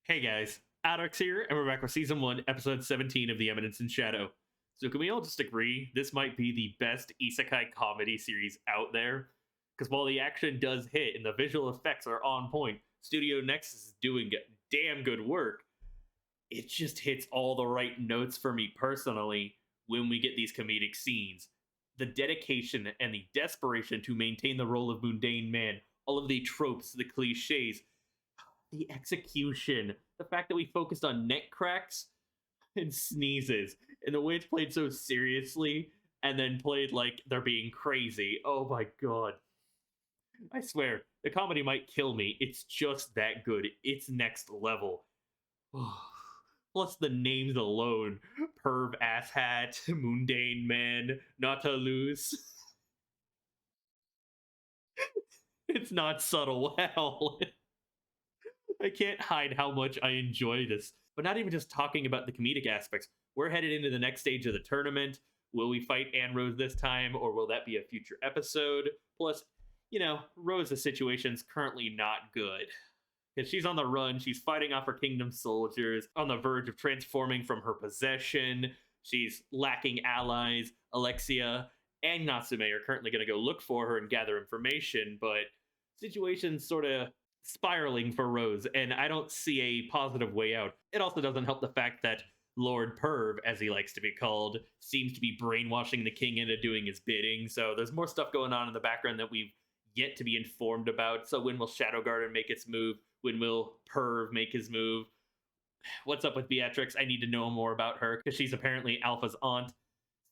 Hey guys, AlduicS here, and we're back with Season 1, Episode 17 of the Eminence in Shadow. So can we all just agree this might be the best isekai comedy series out there? Because while the action does hit and the visual effects are on point, Studio Nexus is doing damn good work. It just hits all the right notes for me personally when we get these comedic scenes. The dedication and the desperation to maintain the role of mundane man, all of the tropes, the cliches, the execution, the fact that we focused on neck cracks and sneezes, and the way it's played so seriously and then played like they're being crazy. Oh my god. I swear, the comedy might kill me. It's just that good. It's next level. Plus the names alone. Perv asshat, mundane man, Nautilus. It's not subtle at all. I can't hide how much I enjoy this. But not even just talking about the comedic aspects. We're headed into the next stage of the tournament. Will we fight Anne Rose this time, or will that be a future episode? Plus, you know, Rose's situation's currently not good. Because she's on the run, she's fighting off her kingdom soldiers, on the verge of transforming from her possession. She's lacking allies. Alexia and Natsume are currently going to go look for her and gather information, but situation's sort of spiraling for Rose, and I don't see a positive way out. It also doesn't help the fact that Lord Perv, as he likes to be called, seems to be brainwashing the king into doing his bidding, so there's more stuff going on in the background that we've yet to be informed about. So when will Shadow Garden make its move? When will Perv make his move? What's up with Beatrix? I need to know more about her, because she's apparently Alpha's aunt.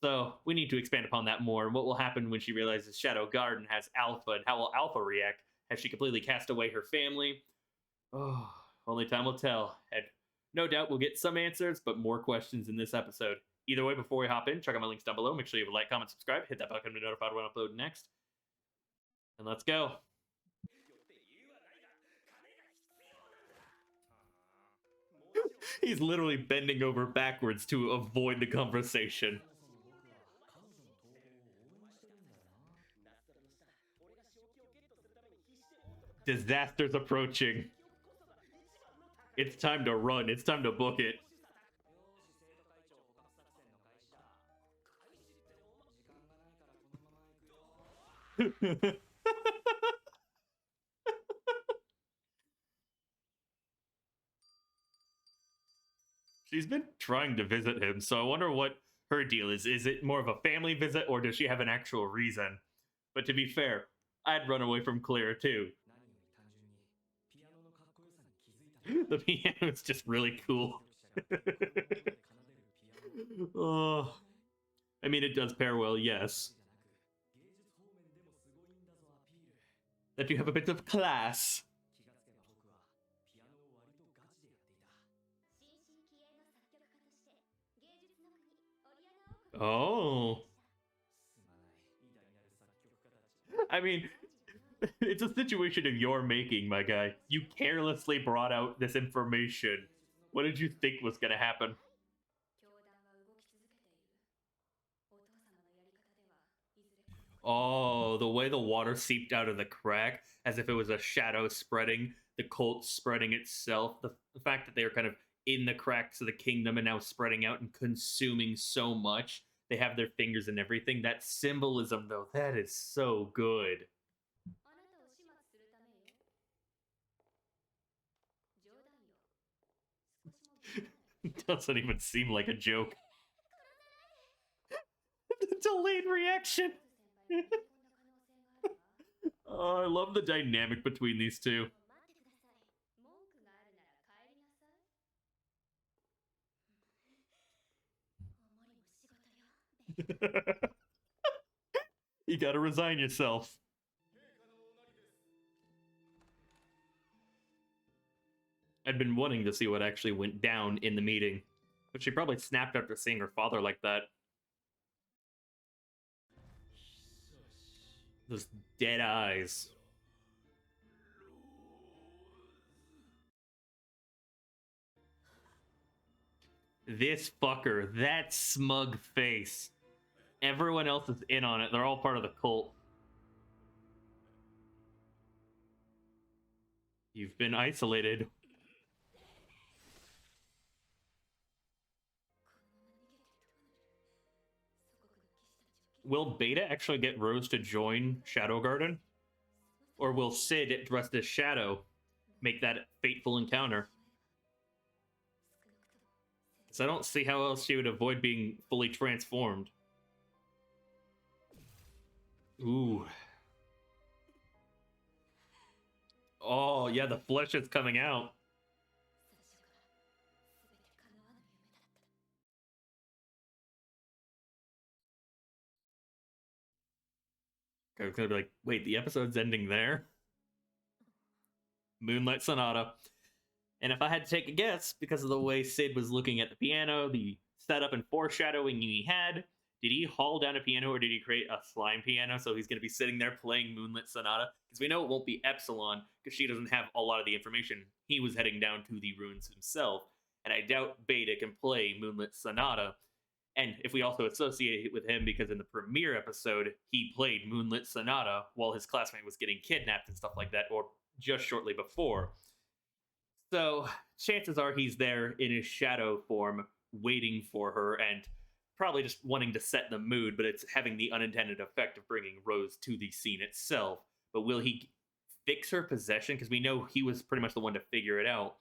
So we need to expand upon that more, and what will happen when she realizes Shadow Garden has Alpha, and how will Alpha react? Has she completely cast away her family? Oh, only time will tell. And no doubt we'll get some answers, but more questions in this episode. Either way, before we hop in, check out my links down below. Make sure you have a like, comment, subscribe, hit that bell to be notified when I upload next. And let's go. He's literally bending over backwards to avoid the conversation. Disaster's approaching. It's time to run. It's time to book it. She's been trying to visit him, so I wonder what her deal is. Is it more of a family visit, or does she have an actual reason? But to be fair, I'd run away from Claire too. The piano is just really cool. Oh, I mean, it does pair well, yes. That you have a bit of class. Oh. I mean, it's a situation of your making, my guy. You carelessly brought out this information. What did you think was going to happen? Oh, the way the water seeped out of the crack, as if it was a shadow spreading, the cult spreading itself, the fact that they were kind of in the cracks of the kingdom and now spreading out and consuming so much. They have their fingers and everything. That symbolism, though, that is so good. It doesn't even seem like a joke. Delayed reaction. Oh, I love the dynamic between these two. You gotta resign yourself. I'd been wanting to see what actually went down in the meeting, but she probably snapped after seeing her father like that. Those dead eyes. This fucker, that smug face. Everyone else is in on it. They're all part of the cult. You've been isolated. Will Beta actually get Rose to join Shadow Garden? Or will Sid, dressed as Shadow, make that fateful encounter? Because I don't see how else she would avoid being fully transformed. Ooh. Oh, yeah, the flesh is coming out. I was gonna be like, wait, the episode's ending there? Moonlight Sonata. And if I had to take a guess, because of the way Sid was looking at the piano, the setup and foreshadowing he had, did he haul down a piano or did he create a slime piano? So he's going to be sitting there playing Moonlit Sonata? Because we know it won't be Epsilon, because she doesn't have a lot of the information. He was heading down to the ruins himself. And I doubt Beta can play Moonlit Sonata. And if we also associate it with him, because in the premiere episode, he played Moonlit Sonata while his classmate was getting kidnapped and stuff like that, or just shortly before. So chances are he's there in his shadow form, waiting for her and probably just wanting to set the mood, but it's having the unintended effect of bringing Rose to the scene itself. But will he fix her possession? Because we know he was pretty much the one to figure it out.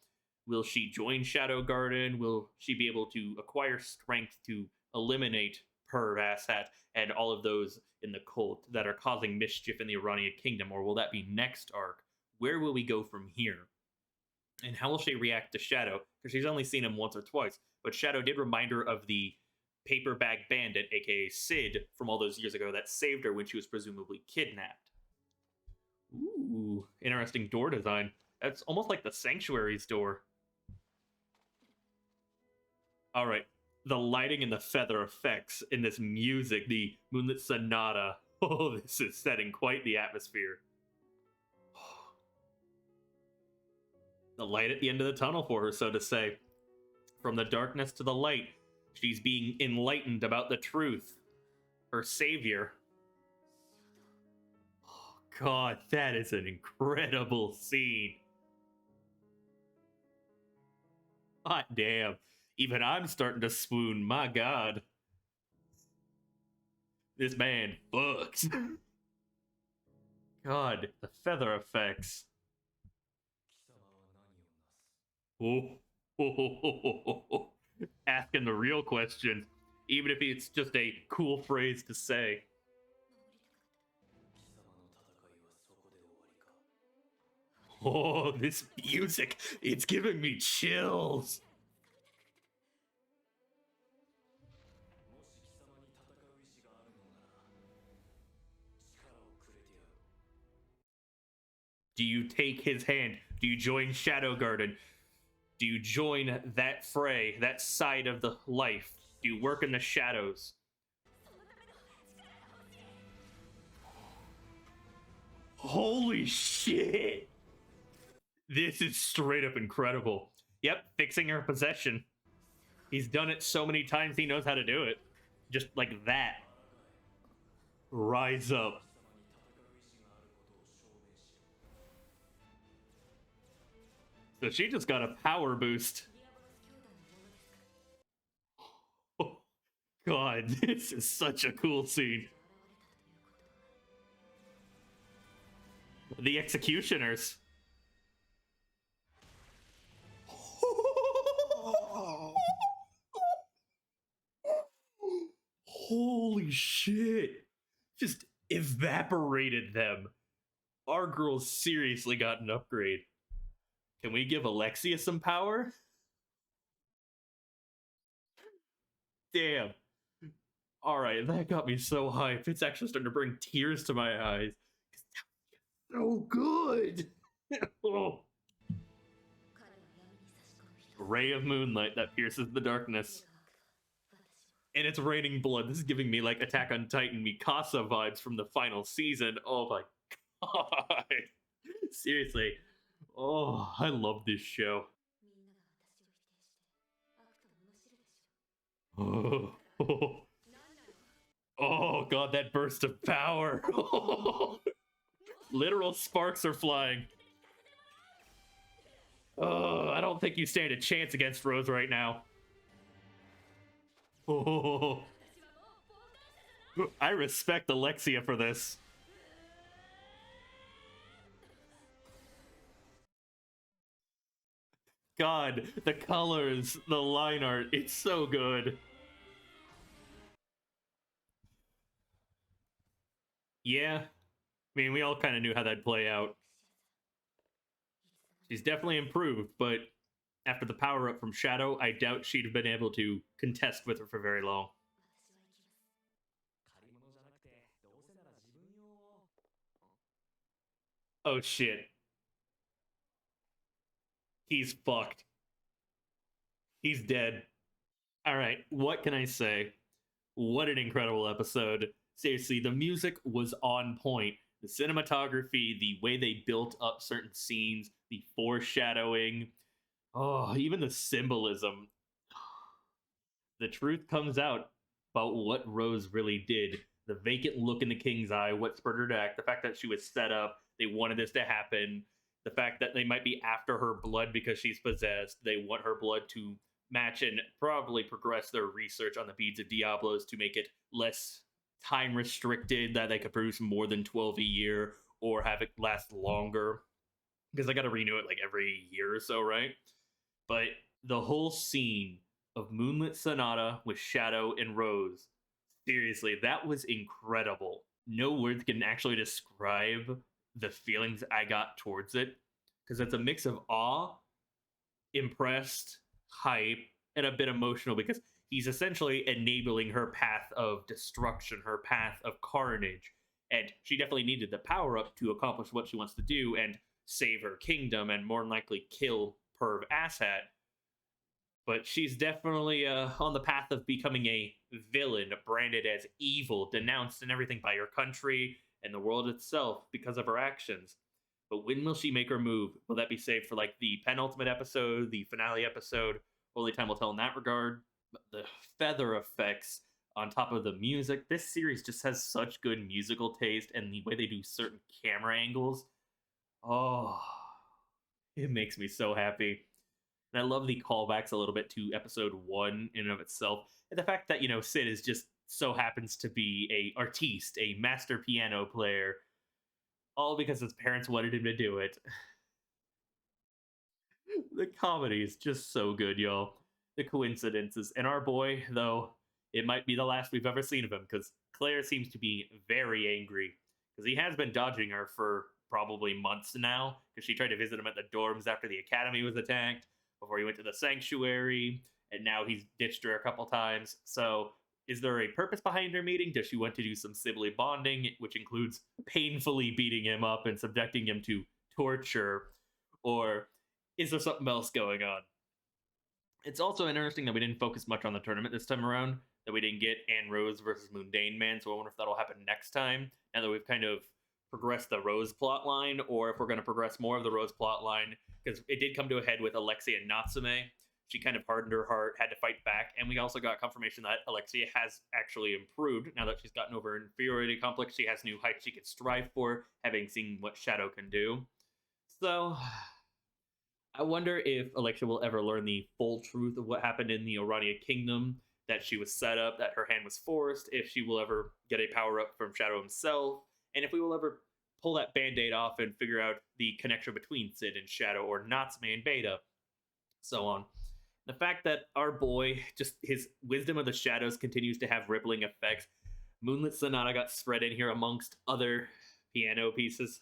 Will she join Shadow Garden? Will she be able to acquire strength to eliminate her asshat and all of those in the cult that are causing mischief in the Irania Kingdom? Or will that be next arc? Where will we go from here? And how will she react to Shadow? Because she's only seen him once or twice. But Shadow did remind her of the paper bag bandit, aka Sid, from all those years ago that saved her when she was presumably kidnapped. Ooh, interesting door design. That's almost like the Sanctuary's door. All right, the lighting and the feather effects in this music, the Moonlit Sonata. Oh, this is setting quite the atmosphere. The light at the end of the tunnel for her, so to say. From the darkness to the light, she's being enlightened about the truth. Her savior. Oh, God, that is an incredible scene. Hot damn. Even I'm starting to swoon, my God. This man fucks. God, the feather effects. Oh, asking the real question, even if it's just a cool phrase to say. Oh, this music, it's giving me chills. Do you take his hand? Do you join Shadow Garden? Do you join that fray, that side of the life? Do you work in the shadows? Holy shit! This is straight up incredible. Yep, fixing her possession. He's done it so many times he knows how to do it. Just like that. Rise up. So she just got a power boost. Oh, God, this is such a cool scene. The executioners. Holy shit. Just evaporated them. Our girl's seriously got an upgrade. Can we give Alexia some power? Damn. Alright, that got me so hyped. It's actually starting to bring tears to my eyes. So good. Oh. Ray of moonlight that pierces the darkness. And it's raining blood. This is giving me like Attack on Titan Mikasa vibes from the final season. Oh my God. Seriously. Oh, I love this show. Oh, oh God, that burst of power. Literal sparks are flying. Oh, I don't think you stand a chance against Rose right now. Oh. I respect Alexia for this. God, the colors, the line art, it's so good. Yeah, I mean, we all kind of knew how that'd play out. She's definitely improved, but after the power up from Shadow, I doubt she'd have been able to contest with her for very long. Oh shit. He's fucked. He's dead. All right, what can I say? What an incredible episode. Seriously, the music was on point. The cinematography, the way they built up certain scenes, the foreshadowing, oh, even the symbolism. The truth comes out about what Rose really did. The vacant look in the king's eye, what spurred her to act, the fact that she was set up, they wanted this to happen, the fact that they might be after her blood because she's possessed, they want her blood to match and probably progress their research on the beads of Diablos to make it less time restricted, that they could produce more than 12 a year or have it last longer. Because I got to renew it like every year or so, right? But the whole scene of Moonlit Sonata with Shadow and Rose, seriously, that was incredible. No words can actually describe the feelings I got towards it because it's a mix of awe, impressed, hype, and a bit emotional because he's essentially enabling her path of destruction, her path of carnage. And she definitely needed the power up to accomplish what she wants to do and save her kingdom and more than likely kill Perv Asshat. But she's definitely on the path of becoming a villain, branded as evil, denounced and everything by her country and the world itself because of her actions. But when will she make her move? Will that be saved for like the penultimate episode, the finale episode? Only time will tell in that regard. But the feather effects on top of the music, this series just has such good musical taste, and the way they do certain camera angles, oh, it makes me so happy. And I love the callbacks a little bit to episode one in and of itself. And the fact that, you know, Sid is just so happens to be a artiste, a master piano player, all because his parents wanted him to do it. The comedy is just so good, y'all. The coincidences. And our boy, though, it might be the last we've ever seen of him because Claire seems to be very angry because he has been dodging her for probably months now because she tried to visit him at the dorms after the academy was attacked, before he went to the sanctuary, and now he's ditched her a couple times. So is there a purpose behind her meeting? Does she want to do some sibling bonding, which includes painfully beating him up and subjecting him to torture? Or is there something else going on? It's also interesting that we didn't focus much on the tournament this time around, that we didn't get Anne Rose versus Mundane Man, so I wonder if that'll happen next time, now that we've kind of progressed the Rose plot line, or if we're going to progress more of the Rose plot line, because it did come to a head with Alexia and Natsume. She kind of hardened her heart, had to fight back, and we also got confirmation that Alexia has actually improved now that she's gotten over her inferiority complex. She has new heights she can strive for, having seen what Shadow can do. So I wonder if Alexia will ever learn the full truth of what happened in the Orania Kingdom, that she was set up, that her hand was forced, if she will ever get a power up from Shadow himself, and if we will ever pull that band-aid off and figure out the connection between Sid and Shadow, or Natsume and Beta, so on. The fact that our boy, just his wisdom of the shadows continues to have rippling effects. Moonlit Sonata got spread in here amongst other piano pieces.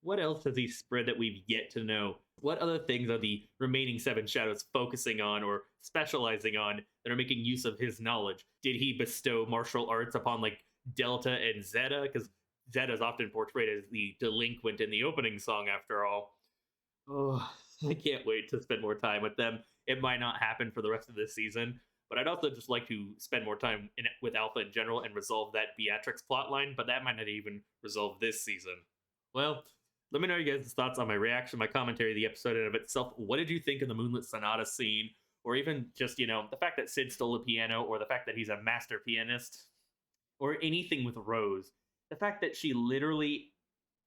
What else has he spread that we've yet to know? What other things are the remaining seven shadows focusing on or specializing on that are making use of his knowledge? Did he bestow martial arts upon like Delta and Zeta? Because Zeta is often portrayed as the delinquent in the opening song, after all. Oh, I can't wait to spend more time with them. It might not happen for the rest of this season, but I'd also just like to spend more time with Alpha in general and resolve that Beatrix plotline, but that might not even resolve this season. Well, let me know your guys' thoughts on my reaction, my commentary of the episode in of itself. What did you think of the Moonlit Sonata scene? Or even just, you know, the fact that Sid stole a piano, or the fact that he's a master pianist, or anything with Rose. The fact that she literally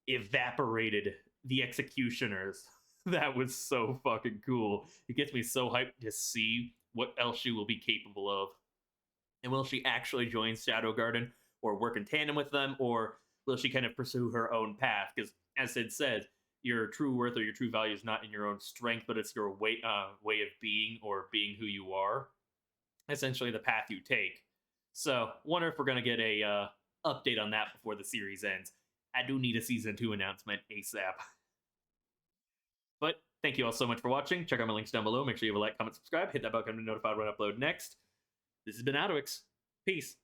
evaporated the executioners. That was so fucking cool. It gets me so hyped to see what else she will be capable of. And will she actually join Shadow Garden or work in tandem with them, or will she kind of pursue her own path? Because as Sid said, your true worth or your true value is not in your own strength, but it's your way of being or being who you are. Essentially, the path you take. So, wonder if we're gonna get a update on that before the series ends. I do need a season 2 announcement ASAP. But thank you all so much for watching. Check out my links down below. Make sure you have a like, comment, subscribe, hit that bell to be notified when I upload next. This has been AlduicS. Peace.